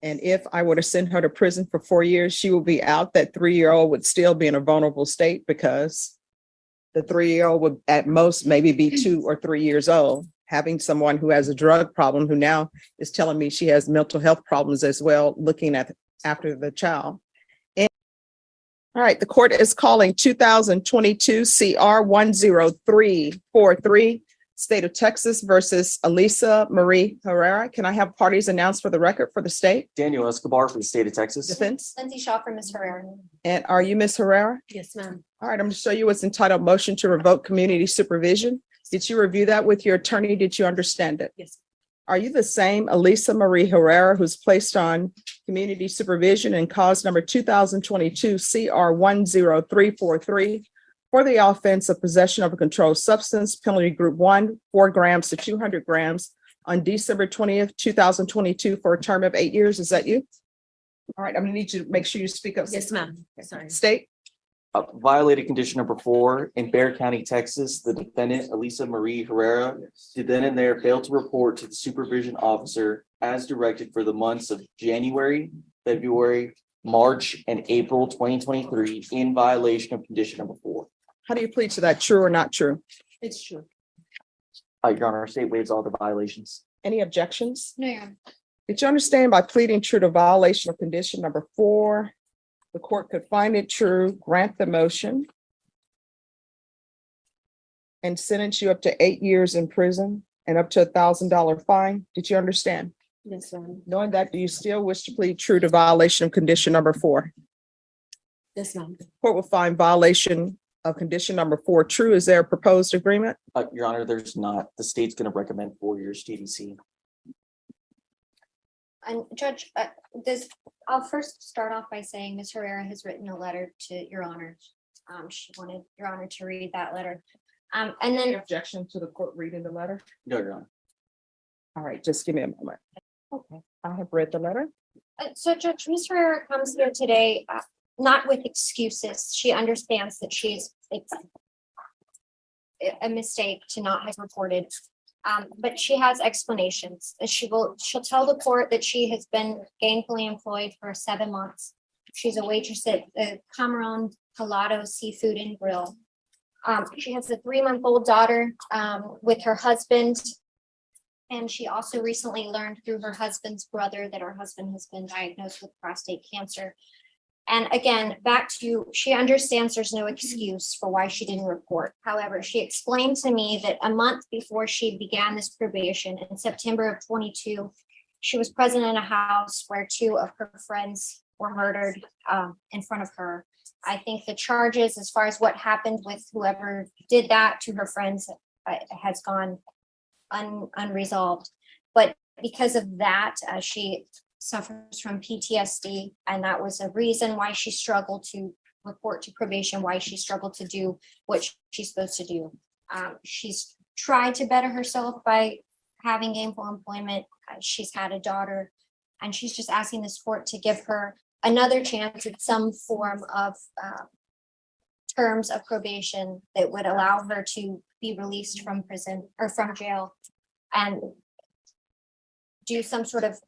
And if I were to send her to prison for 4 years, she will be out. That 3-year-old would still be in a vulnerable state because the 3-year-old would at most maybe be 2 or 3 years old. Having someone who has a drug problem, who now is telling me she has mental health problems as well, looking at after the child. And, all right, the court is calling 2022 CR 10343, State of Texas versus Alisa Marie Herrera. Can I have parties announced for the record for the state? Daniel Escobar for the state of Texas. Defense? Lindsay Shaw for Ms. Herrera. And are you Ms. Herrera? Yes, ma'am. All right, I'm going to show you what's entitled Motion to Revoke Community Supervision. Did you review that with your attorney? Did you understand it? Yes. Are you the same Alisa Marie Herrera who's placed on community supervision in cause number 2022 CR 10343 for the offense of possession of a controlled substance, penalty group 1, 4 grams to 200 grams on December 20th, 2022 for a term of 8 years? Is that you? All right, I'm gonna need you to make sure you speak up. Yes, ma'am. Sorry. State. Violated condition number 4 in Bexar County, Texas. The defendant, Alisa Marie Herrera, did then and there fail to report to the supervision officer as directed for the months of January, February, March, and April 2023 in violation of condition number 4. How do you plead to that? True or not true? It's true. Your Honor, our state waives all the violations. Any objections? No, Your Honor. Did you understand by pleading true to violation of condition number 4, the court could find it true, grant the motion, and sentence you up to 8 years in prison and up to $1,000 fine? Did you understand? Yes, ma'am. Knowing that, do you still wish to plead true to violation of condition number 4? Yes, ma'am. Court will find violation of condition number 4 true. Is there a proposed agreement? Your Honor, there's not. The state's going to recommend 4 years TDC. And Judge, I'll first start off by saying Ms. Herrera has written a letter to Your Honor. She wanted Your Honor to read that letter. And Any then, objection to the court reading the letter? No, Your Honor. All right, just give me a moment. Okay, I have read the letter. so Judge, Ms. Herrera comes here today, not with excuses. She understands that it's a mistake to not have reported. But she has explanations. She'll tell the court that she has been gainfully employed for 7 months. She's a waitress at the Cameron Colado Seafood and Grill. She has a 3-month-old daughter with her husband. And she also recently learned through her husband's brother that her husband has been diagnosed with prostate cancer. And again, back to, she understands there's no excuse for why she didn't report. However, she explained to me that a month before she began this probation in September of 22, she was present in a house where 2 of her friends were murdered in front of her. I think the charges, as far as what happened with whoever did that to her friends, has gone unresolved. But because of that, she suffers from PTSD, and that was a reason why she struggled to report to probation, why she struggled to do what she's supposed to do. She's tried to better herself by having gainful employment. She's had a daughter, and she's just asking this court to give her another chance at some form of terms of probation that would allow her to be released from prison or from jail and do some sort of,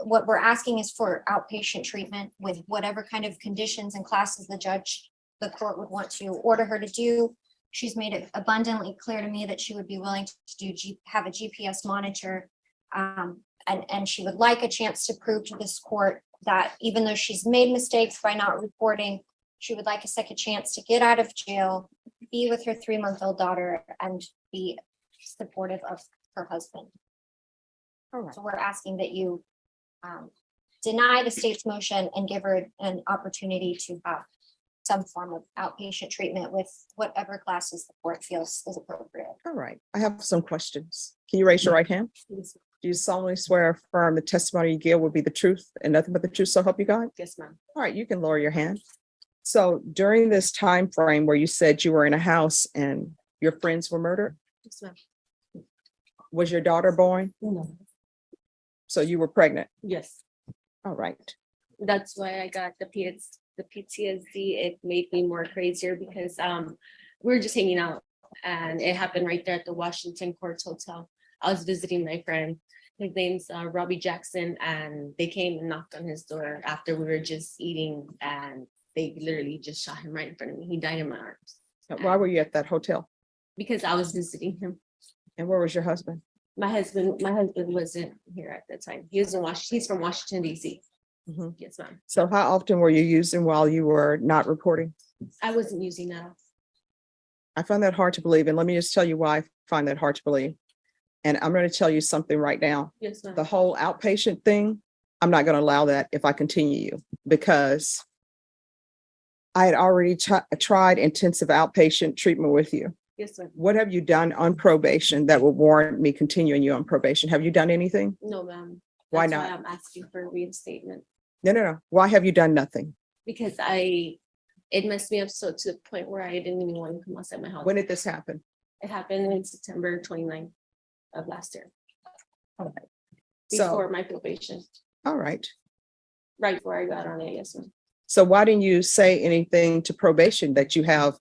what we're asking is for outpatient treatment with whatever kind of conditions and classes the court would want to order her to do. She's made it abundantly clear to me that she would be willing to have a GPS monitor. And she would like a chance to prove to this court that even though she's made mistakes by not reporting, she would like a second chance to get out of jail, be with her 3-month-old daughter, and be supportive of her husband. All right. So we're asking that you deny the state's motion and give her an opportunity to have some form of outpatient treatment with whatever classes the court feels is appropriate. All right, I have some questions. Can you raise your right hand? Do you solemnly swear or affirm the testimony you give will be the truth and nothing but the truth, so help you God? Yes, ma'am. All right, you can lower your hand. So during this time frame where you said you were in a house and your friends were murdered, Yes, ma'am. was your daughter born? No. So you were pregnant? Yes, All right. that's why I got the PTSD. It made me more crazier because we were just hanging out and it happened right there at the Washington Courts Hotel. I was visiting my friend His name's Robbie Jackson, and they came and knocked on his door after we were just eating, and they literally just shot him right in front of me. He died in my arms Why were you at that hotel? because I was visiting him. And where was your husband? My husband wasn't here at that time. He was in Washington. He's from Washington, D.C. Mhm. Yes, ma'am. So how often were you using while you were not reporting? I wasn't using that. I find that hard to believe. And let me just tell you why I find that hard to believe. And I'm going to tell you something right now. Yes, ma'am. The whole outpatient thing, I'm not going to allow that if I continue because I had already tried intensive outpatient treatment with you. Yes, ma'am. What have you done on probation that would warrant me continuing you on probation? Have you done anything? No, ma'am. Why That's not? I'm asking for reinstatement No. Why have you done nothing? because it messed me up so to the point where I didn't even want to come outside my house. When did this happen? It happened in September 29th of last year. So, Before my probation, all right. right before I got on it. Yes, ma'am. So why didn't you say anything to probation that you have,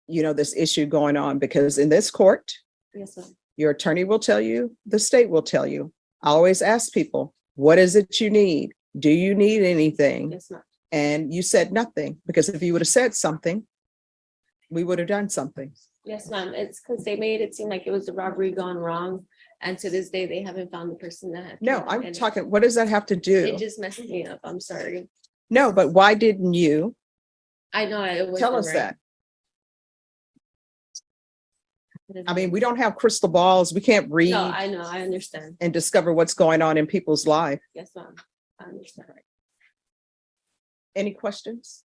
this issue going on? Because in this court, Yes, ma'am. your attorney will tell you, the state will tell you. I always ask people, what is it you need? Do you need anything? Yes, ma'am. And you said nothing, because if you would have said something, we would have done something. Yes, ma'am. It's because they made it seem like it was a robbery gone wrong. And to this day, they haven't found the person that had. No, killed I'm and talking, what does that have to It do? just messed me up. I'm sorry. No, but why didn't you I know it was. tell us that? I mean, we don't have crystal balls. We can't read No, I know. I understand. and discover what's going on in people's life. Yes, ma'am. I understand. Any questions?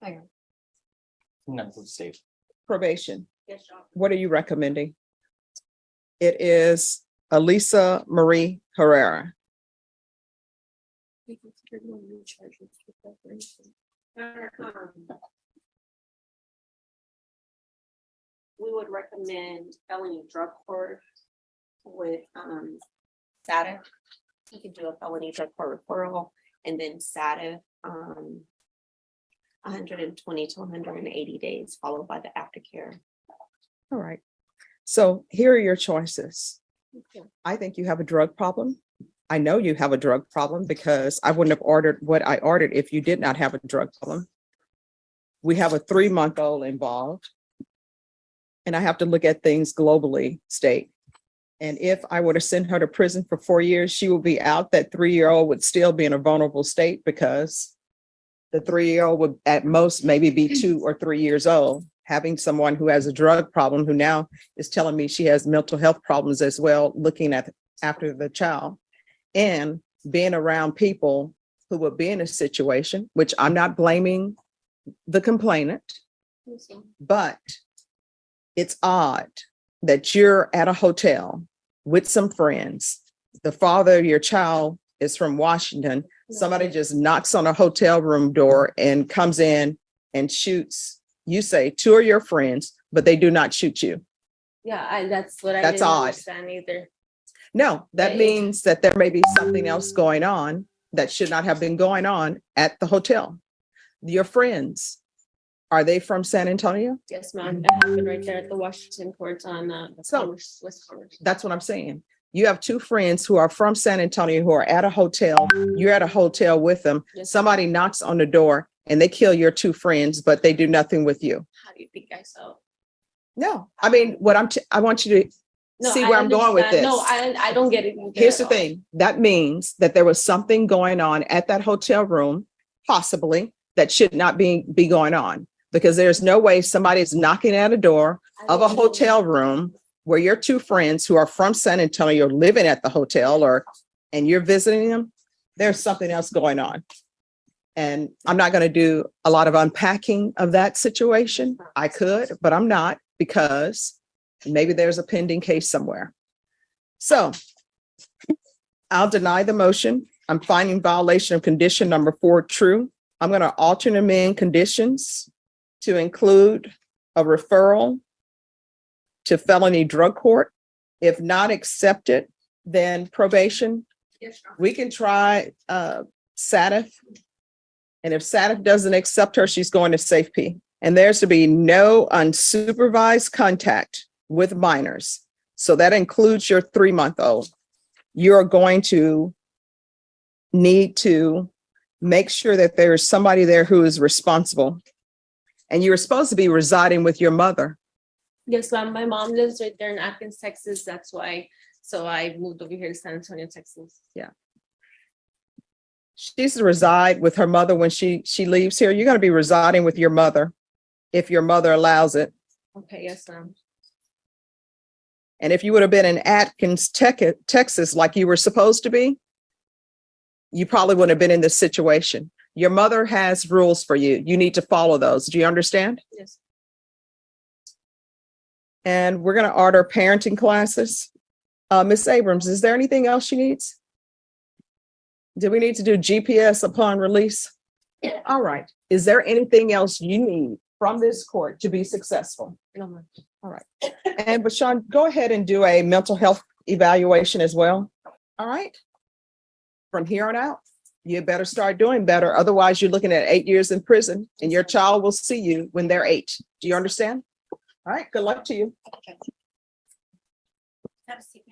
None from the state. Probation. Yes, John. What are you recommending? It is Alisa Marie Herrera. We considered more new charges with preparation. We would recommend felony drug court with SATA. You could do a felony drug court referral and then SATA 120 to 180 days, followed by the aftercare. All right. So here are your choices. Okay. I think you have a drug problem. I know you have a drug problem because I wouldn't have ordered what I ordered if you did not have a drug problem. We have a 3-month-old involved. And I have to look at things globally, state. And if I were to send her to prison for 4 years, she will be out. That 3-year-old would still be in a vulnerable state because the 3-year-old would at most maybe be 2 or 3 years old. Having someone who has a drug problem, who now is telling me she has mental health problems as well, looking at after the child, and being around people who would be in a situation, which I'm not blaming the complainant, Yes, ma'am. but it's odd that you're at a hotel with some friends. The father of your child is from Washington. Somebody just knocks on a hotel room door and comes in and shoots. You say 2 of your friends, but they do not shoot you. Yeah, that's what I That's didn't odd. understand either. No, that It- means that there may be something else going on that should not have been going on at the hotel. Your friends, are they from San Antonio? Yes, ma'am. It happened right there at the Washington court on So- Commerce, West Commerce. That's what I'm saying. You have 2 friends who are from San Antonio who are at a hotel. You're at a hotel with them. Yes. Somebody knocks on the door and they kill your 2 friends, but they do nothing with you. How do you think I saw? No, I mean, I want you to No, see I where I'm going with understand. this. No, I don't get it. either Here's the at all. thing. That means that there was something going on at that hotel room, possibly, that should not be going on. Because there's no way somebody's knocking at a door I of a don't know. hotel room where your 2 friends who are from San Antonio are living at the hotel and you're visiting them. There's something else going on. And I'm not going to do a lot of unpacking of that situation. I could, but I'm not, because maybe there's a pending case somewhere. So I'll deny the motion. I'm finding violation of condition number 4 true. I'm going to alter and amend conditions to include a referral to felony drug court. If not accepted, then probation. Yes, Your Honor. We can try SATF. And if SATF doesn't accept her, she's going to safety. And there's to be no unsupervised contact with minors. So that includes your 3-month-old. you're going to need to make sure that there is somebody there who is responsible. And you're supposed to be residing with your mother. Yes, ma'am. My mom lives right there in Athens, Texas. That's why. So I moved over here to San Antonio, Texas. She's to reside with her mother when she leaves here. You're going to be residing with your mother if your mother allows it. Okay, yes, ma'am. And if you would have been in Atkins, Texas, like you were supposed to be, you probably wouldn't have been in this situation. Your mother has rules for you. You need to follow those. Do you understand? Yes. And we're going to order parenting classes. Miss Abrams, is there anything else she needs? Do we need to do GPS upon release? All right. Is there anything else you need from this court to be successful? No, ma'am. All right. And Bashan, go ahead and do a mental health evaluation as well. All right. From here on out, you better start doing better. Otherwise, you're looking at 8 years in prison and your child will see you when they're 8. Do you understand? All right. Good luck to you. Have a seat.